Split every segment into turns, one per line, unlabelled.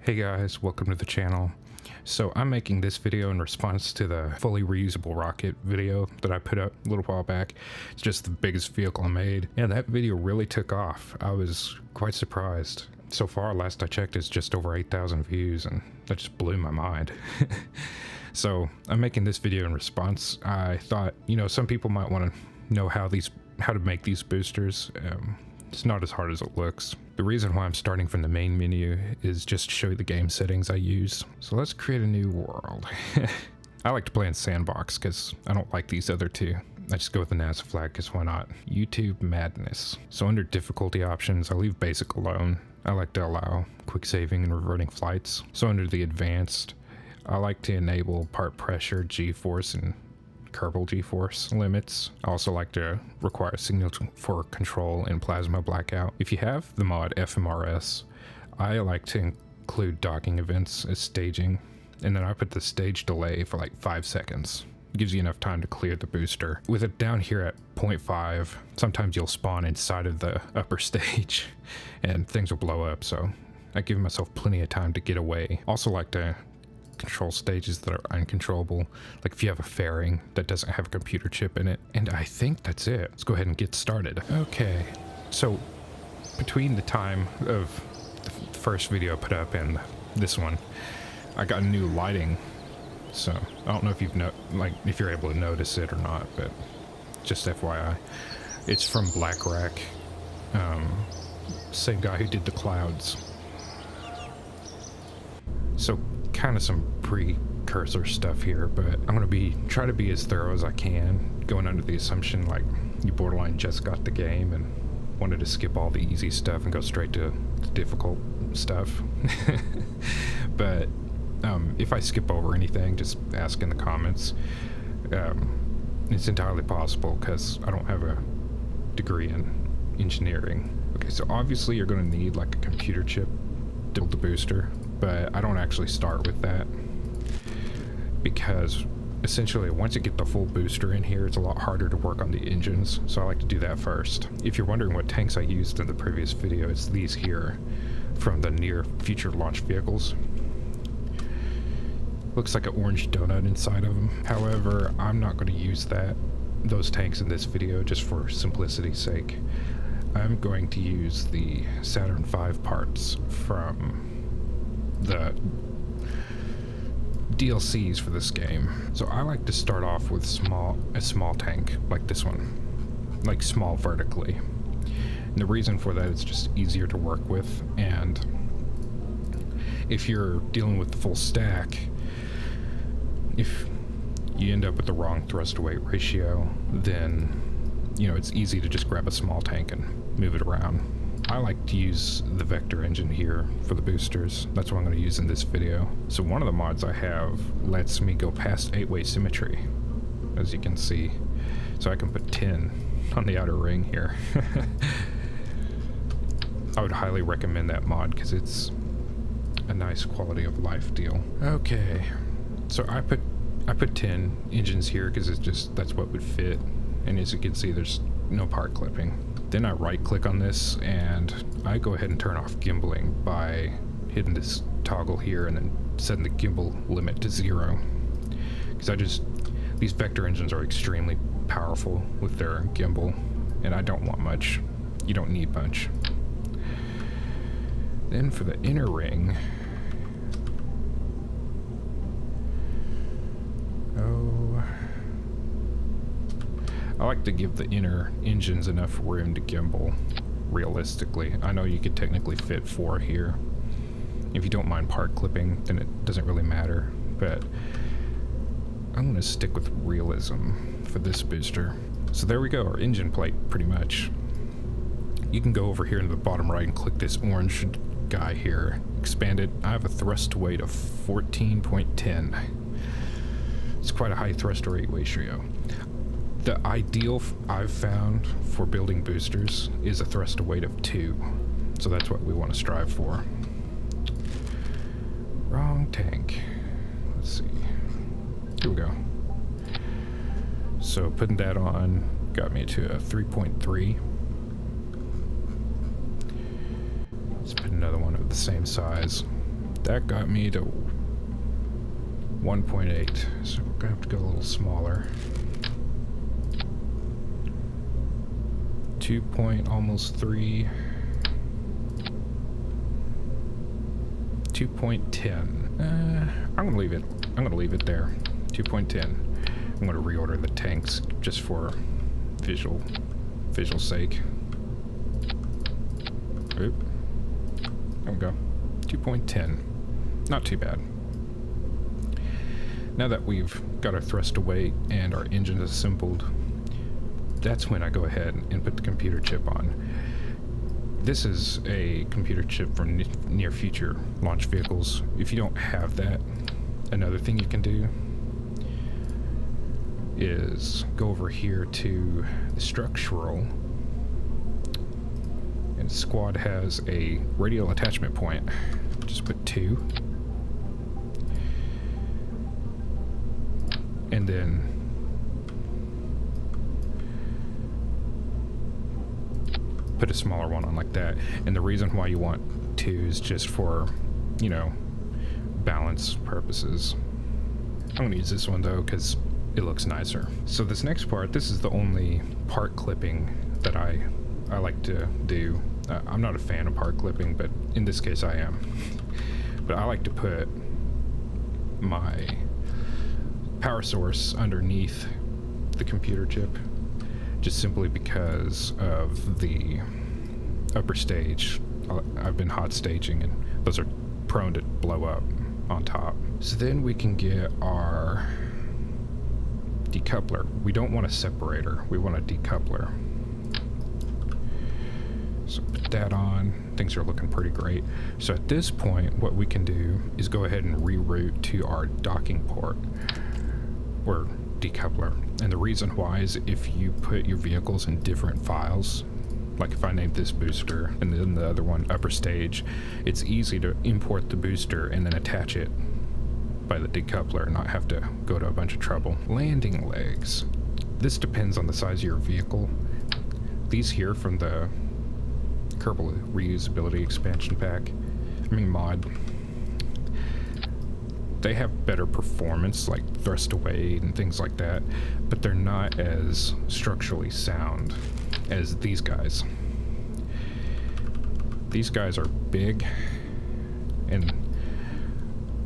Hey guys, welcome to the channel. So I'm making this video in response to the fully reusable rocket video that I put up a little while back. It's just the biggest vehicle I made, and that video really took off. I was quite surprised. So far, last I checked, it's just over 8,000 views, and that just blew my mind. So I'm making this video in response. I thought, some people might want to know how to make these boosters. It's not as hard as it looks. The reason why I'm starting from the main menu is just to show you the game settings I use. So let's create a new world. I like to play in sandbox because I don't like these other two. I just go with the NASA flag because why not? YouTube madness. So under difficulty options, I leave basic alone. I like to allow quick saving and reverting flights. So under the advanced, I like to enable part pressure, G-force, and Kerbal G-force limits. I also like to require signal for control in plasma blackout. If you have the mod FMRS, I like to include docking events as staging, and then I put the stage delay for like 5 seconds. It gives you enough time to clear the booster. With it down here at 0.5, sometimes you'll spawn inside of the upper stage and things will blow up, so I give myself plenty of time to get away. Also like to control stages that are uncontrollable, like if you have a fairing that doesn't have a computer chip in it. And I think that's it. Let's go ahead and get started. Okay, so between the time of the first video I put up and this one, I got new lighting. So I don't know if if you're able to notice it or not, but just FYI, it's from Black Rack, same guy who did the clouds. So kind of some precursor stuff here, but I'm gonna try to be as thorough as I can, going under the assumption like you borderline just got the game and wanted to skip all the easy stuff and go straight to the difficult stuff. But if I skip over anything, just ask in the comments. It's entirely possible because I don't have a degree in engineering. Okay, so obviously you're going to need like a computer chip to build the booster, but I don't actually start with that because essentially once you get the full booster in here, it's a lot harder to work on the engines, so I like to do that first. If you're wondering what tanks I used in the previous video, it's these here from the near future launch vehicles. Looks like an orange donut inside of them. However, I'm not going to use those tanks in this video just for simplicity's sake. I'm going to use the Saturn V parts from the DLCs for this game. So I like to start off with a small tank like this one, like small vertically. And the reason for that is just easier to work with, and if you're dealing with the full stack, if you end up with the wrong thrust to weight ratio, then it's easy to just grab a small tank and move it around. I like to use the vector engine here for the boosters. That's what I'm going to use in this video. So one of the mods I have lets me go past 8-way symmetry, as you can see. So I can put 10 on the outer ring here. I would highly recommend that mod because it's a nice quality of life deal. Okay, so I put 10 engines here because that's what would fit. And as you can see, there's no part clipping. Then I right click on this and I go ahead and turn off gimbaling by hitting this toggle here and then setting the gimbal limit to 0. Because these vector engines are extremely powerful with their gimbal, and I don't want much. You don't need much. Then for the inner ring, I like to give the inner engines enough room to gimbal realistically. I know you could technically fit 4 here. If you don't mind part clipping, then it doesn't really matter, but I'm going to stick with realism for this booster. So there we go, our engine plate pretty much. You can go over here in the bottom right and click this orange guy here, expand it. I have a thrust to weight of 14.10. It's quite a high thrust to weight ratio. The ideal I've found for building boosters is a thrust to weight of 2. So that's what we want to strive for. Wrong tank. Let's see. Here we go. So putting that on got me to a 3.3. Let's put another one of the same size. That got me to 1.8, so we're gonna have to go a little smaller. 2 point almost 3. 2.10. I'm gonna leave it. I'm gonna leave it there. 2.10. I'm gonna reorder the tanks just for visual sake. Oop. There we go. 2.10. Not too bad. Now that we've got our thrust weight and our engine assembled, that's when I go ahead and put the computer chip on. This is a computer chip for near future launch vehicles. If you don't have that, another thing you can do is go over here to the structural, and squad has a radial attachment point. Just put 2. And then put a smaller one on like that. And the reason why you want 2 is just for, you know, balance purposes. I'm gonna use this one though because it looks nicer. So this next part, this is the only part clipping that I like to do. I'm not a fan of part clipping, but in this case I am. But I like to put my power source underneath the computer chip, just simply because of the upper stage. I've been hot staging and those are prone to blow up on top. So then we can get our decoupler. We don't want a separator, we want a decoupler. So put that on. Things are looking pretty great. So at this point, what we can do is go ahead and reroute to our docking port or decoupler. And the reason why is if you put your vehicles in different files, like if I named this booster and then the other one upper stage, it's easy to import the booster and then attach it by the decoupler and not have to go to a bunch of trouble. Landing legs. This depends on the size of your vehicle. These here from the Kerbal Reusability Expansion Pack, mod, they have better performance, like thrust weight and things like that, but they're not as structurally sound as these guys. These guys are big and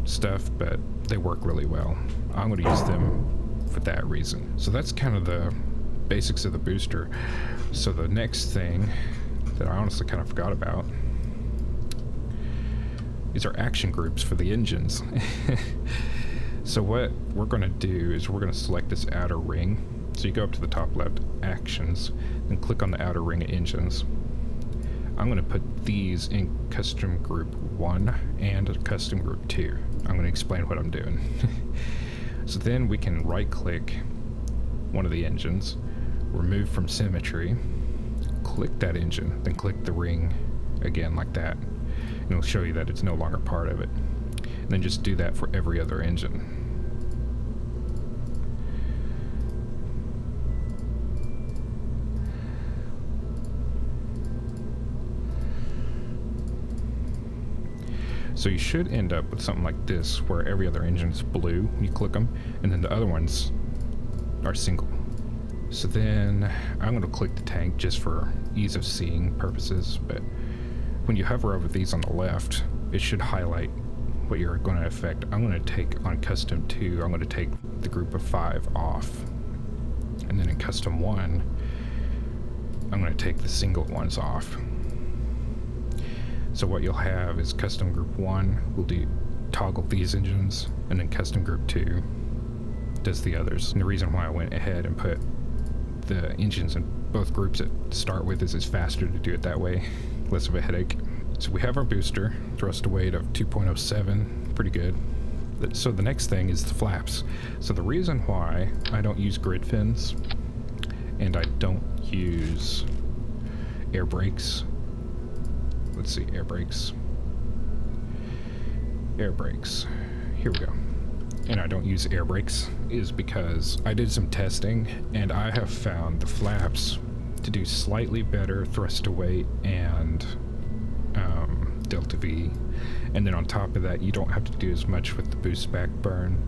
stuff, but they work really well. I'm going to use them for that reason. So that's kind of the basics of the booster. So the next thing that I honestly kind of forgot about is our action groups for the engines. So what we're going to do is we're going to select this outer ring. So you go up to the top left, actions, and click on the outer ring of engines. I'm going to put these in custom group 1 and custom group 2. I'm going to explain what I'm doing. So then we can right click one of the engines, remove from symmetry, click that engine, then click the ring again like that, and it'll show you that it's no longer part of it. And then just do that for every other engine. So you should end up with something like this, where every other engine is blue, you click them, and then the other ones are single. So then I'm going to click the tank just for ease of seeing purposes, but when you hover over these on the left, it should highlight what you're going to affect. I'm going to take on custom 2, I'm going to take the group of 5 off, and then in custom 1, I'm going to take the single ones off. So what you'll have is custom group 1 will toggle these engines, and then custom group 2 does the others. And the reason why I went ahead and put the engines in both groups to start with is it's faster to do it that way, less of a headache. So we have our booster, thrust weight of 2.07, pretty good. So the next thing is the flaps. So the reason why I don't use grid fins and I don't use air brakes, let's see, air brakes, here we go. And I don't use air brakes is because I did some testing and I have found the flaps to do slightly better thrust to weight and delta V And then on top of that, you don't have to do as much with the boost back burn.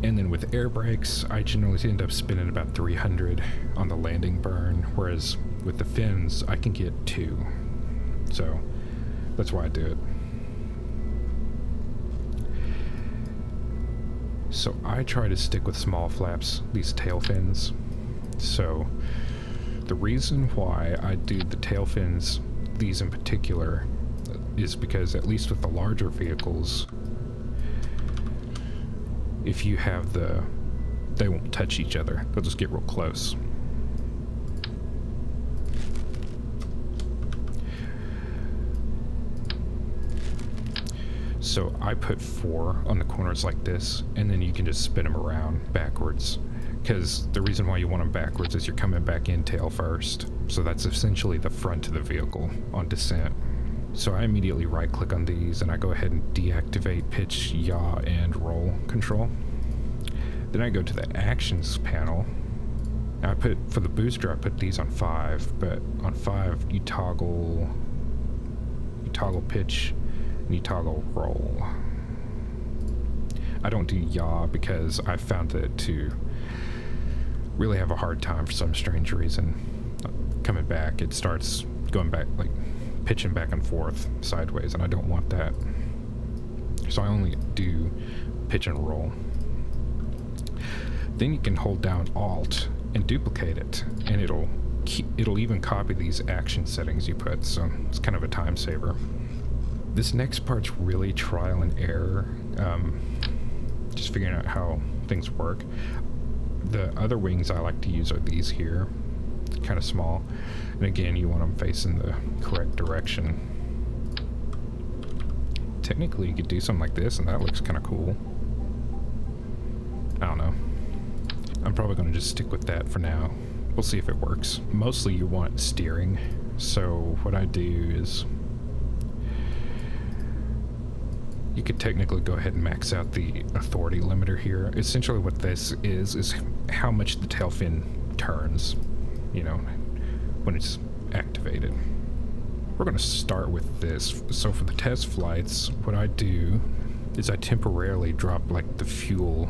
And then with air brakes, I generally end up spending about 300 on the landing burn, whereas with the fins, I can get 2. So that's why I do it. So I try to stick with small flaps, these tail fins. So the reason why I do the tail fins, these in particular, is because at least with the larger vehicles, if you have they won't touch each other. They'll just get real close. So I put 4 on the corners like this, and then you can just spin them around backwards. Because the reason why you want them backwards is you're coming back in tail first. So that's essentially the front of the vehicle on descent. So I immediately right click on these and I go ahead and deactivate pitch, yaw, and roll control. Then I go to the actions panel. Now for the booster I put these on 5, but on 5 you toggle pitch and you toggle roll. I don't do yaw because I found it to really have a hard time for some strange reason. Coming back, it starts going back, like pitching back and forth sideways, and I don't want that. So I only do pitch and roll. Then you can hold down Alt and duplicate it, and it'll even copy these action settings you put, so it's kind of a time saver. This next part's really trial and error, just figuring out how things work. The other wings I like to use are these here, kind of small, and again you want them facing the correct direction. Technically you could do something like this and that looks kind of cool. I don't know. I'm probably going to just stick with that for now. We'll see if it works. Mostly you want steering, so what I do is you could technically go ahead and max out the authority limiter here. Essentially what this is how much the tail fin turns, you know, when it's activated. We're going to start with this. So for the test flights, what I do is I temporarily drop like the fuel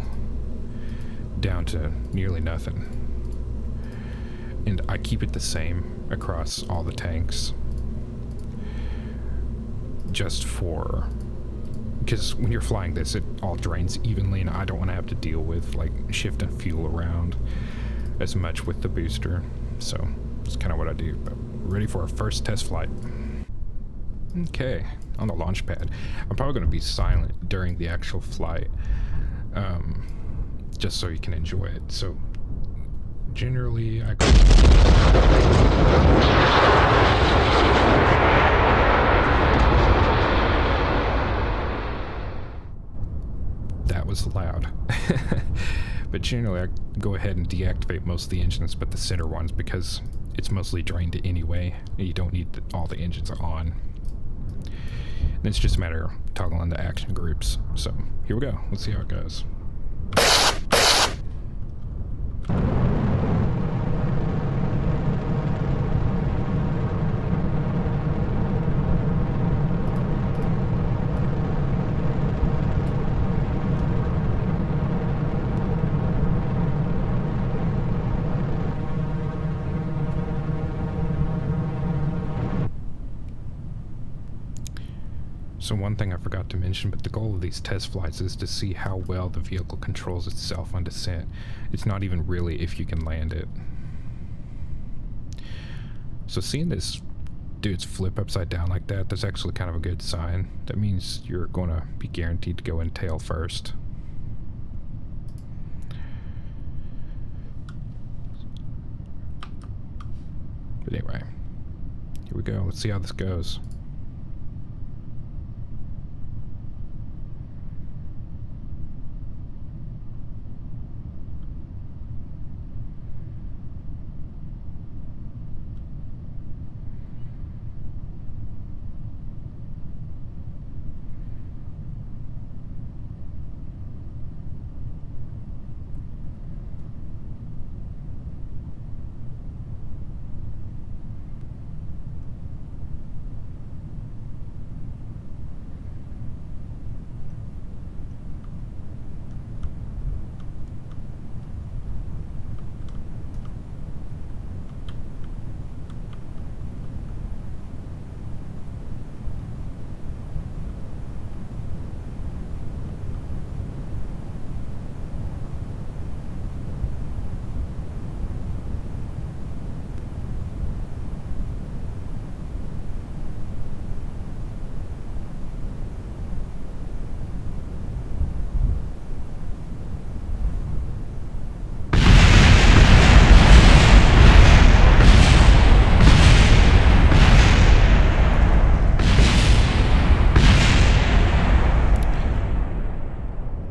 down to nearly nothing. And I keep it the same across all the tanks. Just because when you're flying this, it all drains evenly, and I don't want to have to deal with like shifting fuel around as much with the booster. So that's kind of what I do. But we're ready for our first test flight. Okay, on the launch pad. I'm probably going to be silent during the actual flight, just so you can enjoy it. So generally I go... That was loud. But generally I go ahead and deactivate most of the engines but the center ones, because it's mostly drained anyway and you don't need all the engines on. And it's just a matter of toggling the action groups. So here we go. Let's see how it goes. So one thing I forgot to mention, but the goal of these test flights is to see how well the vehicle controls itself on descent. It's not even really if you can land it. So seeing this dude's flip upside down like that, that's actually kind of a good sign. That means you're going to be guaranteed to go in tail first. But anyway, here we go. Let's see how this goes.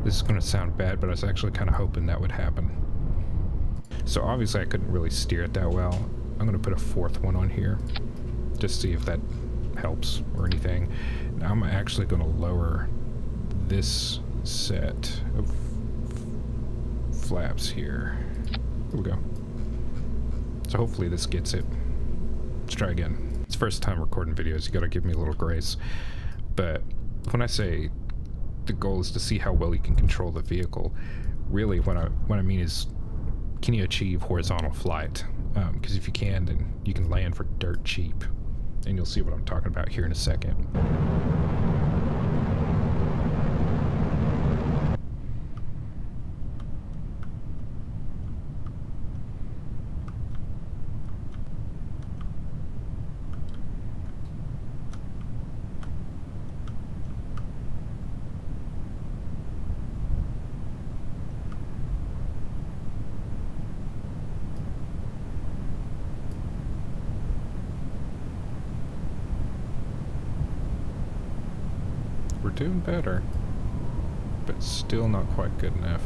This is going to sound bad, but I was actually kind of hoping that would happen. So obviously I couldn't really steer it that well. I'm going to put a fourth one on here, just see if that helps or anything. Now I'm actually going to lower this set of flaps here. Here we go. So hopefully this gets it. Let's try again. It's the first time recording videos, you gotta give me a little grace. But when I say the goal is to see how well you can control the vehicle, really what I mean is, can you achieve horizontal flight? Because if you can, then you can land for dirt cheap. And you'll see what I'm talking about here in a second. We're doing better, but still not quite good enough.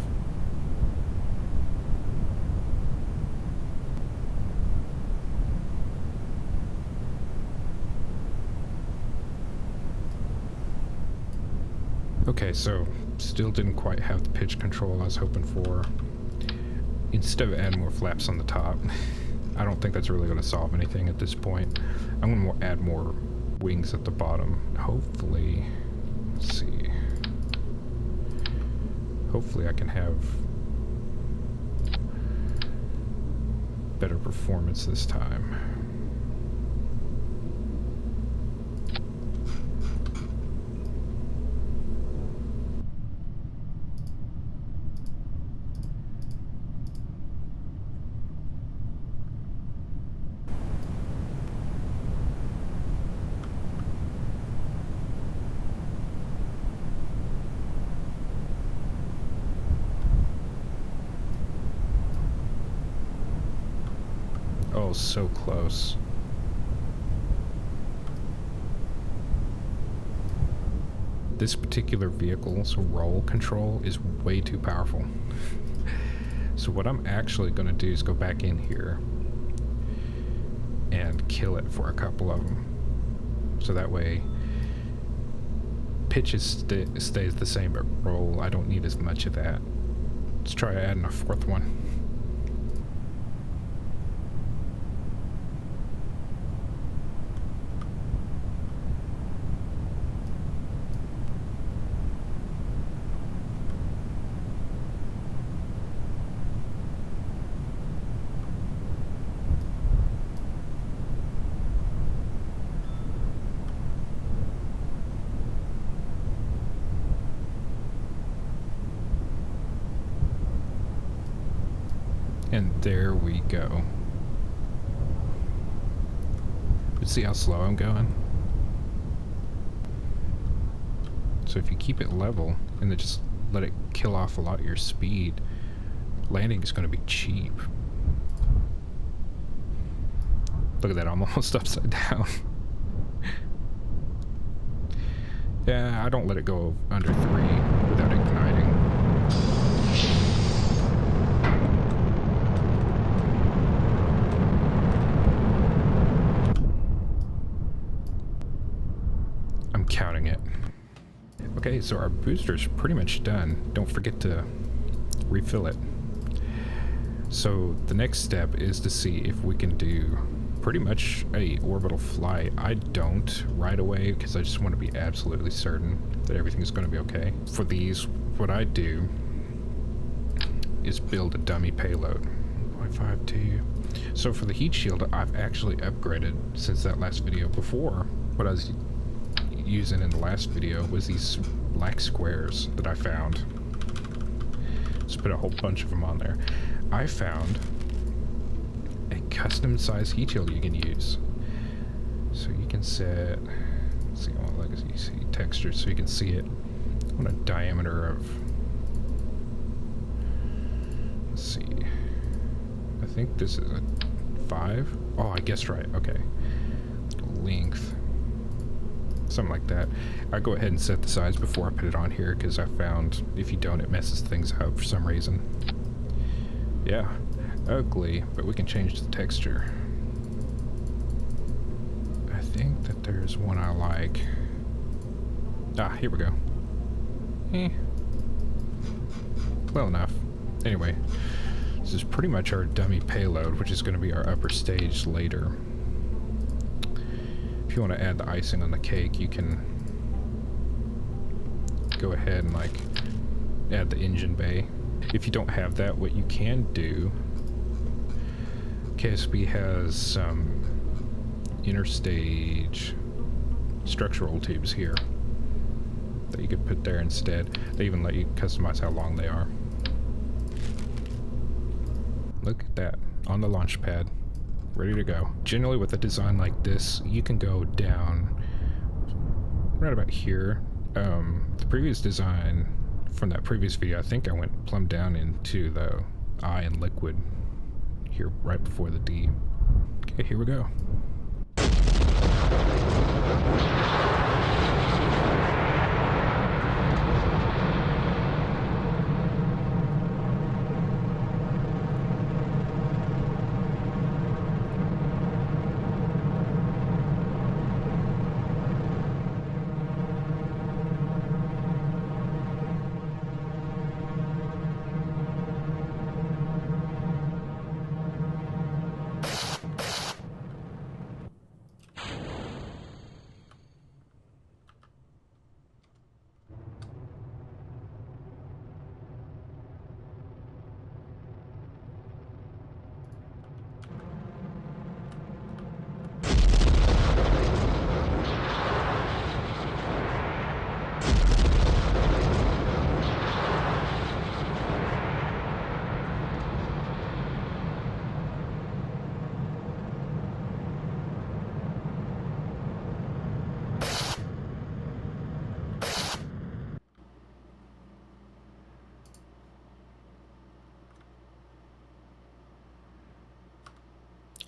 Okay, so still didn't quite have the pitch control I was hoping for. Instead of adding more flaps on the top, I don't think that's really going to solve anything at this point. I'm going to add more wings at the bottom. Hopefully, let's see. Hopefully I can have better performance this time. Oh, so close. This particular vehicle's roll control is way too powerful. So what I'm actually going to do is go back in here and kill it for a couple of them. So that way pitch stays the same, but roll, I don't need as much of that. Let's try adding a fourth one. And there we go. Let's see how slow I'm going. So if you keep it level and then just let it kill off a lot of your speed, landing is going to be cheap. Look at that, I'm almost upside down. Yeah, I don't let it go under 3 without igniting. Counting it. Okay, so our booster's pretty much done. Don't forget to refill it. So the next step is to see if we can do pretty much a orbital flight. I don't right away because I just want to be absolutely certain that everything's going to be okay. For these, what I do is build a dummy payload. 0.52. So for the heat shield, I've actually upgraded since that last video. Before, what I was using in the last video was these black squares that I found. Just put a whole bunch of them on there. I found a custom size heat shield you can use. So you can set, let's see, I want legacy texture so you can see it on a diameter of, let's see, I think this is a 5. Oh, I guessed right. Okay. Length. something like that. I go ahead and set the size before I put it on here, because I found if you don't, it messes things up for some reason. Yeah, ugly, but we can change the texture. I think that there's one I like. Ah, here we go. Well enough. Anyway, this is pretty much our dummy payload, which is going to be our upper stage later. If you want to add the icing on the cake, you can go ahead and like add the engine bay. If you don't have that, what you can do, KSP has some interstage structural tubes here that you could put there instead. They even let you customize how long they are. Look at that, on the launch pad, ready to go. Generally with a design like this, you can go down right about here. The previous design from that previous video, I think I went plumb down into the I and liquid here right before the D. Okay, here we go.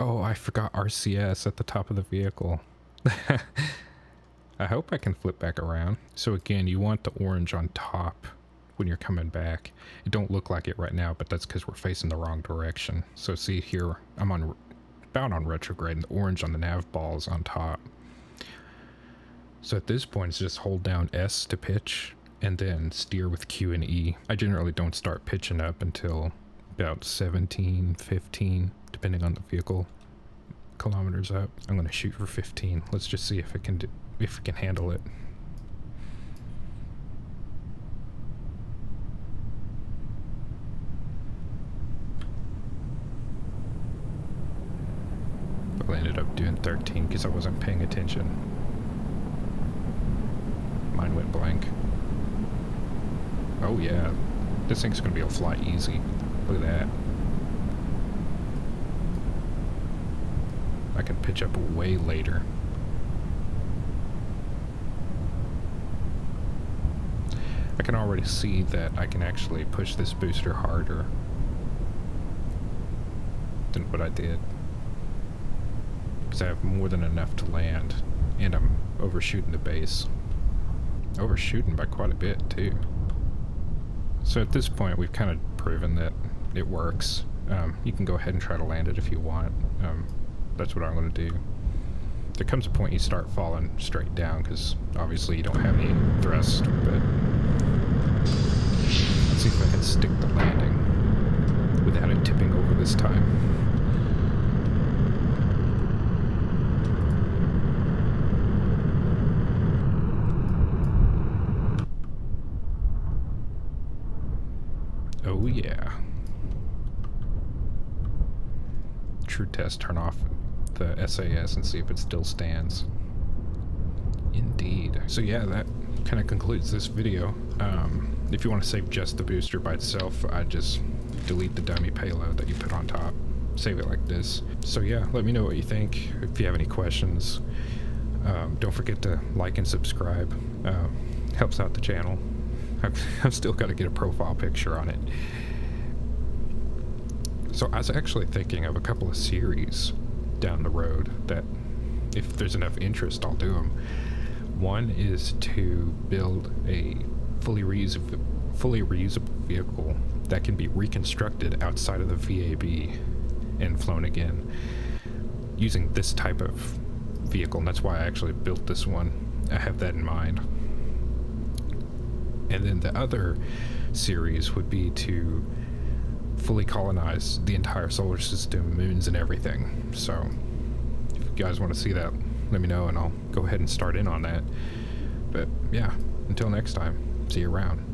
Oh, I forgot RCS at the top of the vehicle. I hope I can flip back around. So again, you want the orange on top when you're coming back. It don't look like it right now, but that's because we're facing the wrong direction. So see here, I'm on bound on retrograde, and the orange on the nav ball is on top. So at this point, it's just hold down S to pitch, and then steer with Q and E. I generally don't start pitching up until about 17, 15, depending on the vehicle kilometers up. I'm going to shoot for 15. Let's just see if it can handle it. I ended up doing 13 because I wasn't paying attention. Mine went blank. Oh yeah, this thing's going to be able to fly easy. Look at that. I can pitch up way later. I can already see that I can actually push this booster harder than what I did, because I have more than enough to land, and I'm overshooting the base. Overshooting by quite a bit too. So at this point we've kind of proven that it works. You can go ahead and try to land it if you want. That's what I'm going to do. There comes a point you start falling straight down because obviously you don't have any thrust, but let's see if I can stick the landing without it tipping over this time. Oh yeah. True test, turn off the SAS and see if it still stands. Indeed. So yeah, that kind of concludes this video. If you want to save just the booster by itself, I just delete the dummy payload that you put on top. Save it like this. So yeah, let me know what you think. If you have any questions, don't forget to like and subscribe. Helps out the channel. I've still got to get a profile picture on it. So I was actually thinking of a couple of series down the road that if there's enough interest, I'll do them. One is to build a fully reusable vehicle that can be reconstructed outside of the VAB and flown again using this type of vehicle, and that's why I actually built this one. I have that in mind. And then the other series would be to fully colonize the entire solar system, moons and everything. So if you guys want to see that, let me know and I'll go ahead and start in on that. But yeah, until next time, see you around.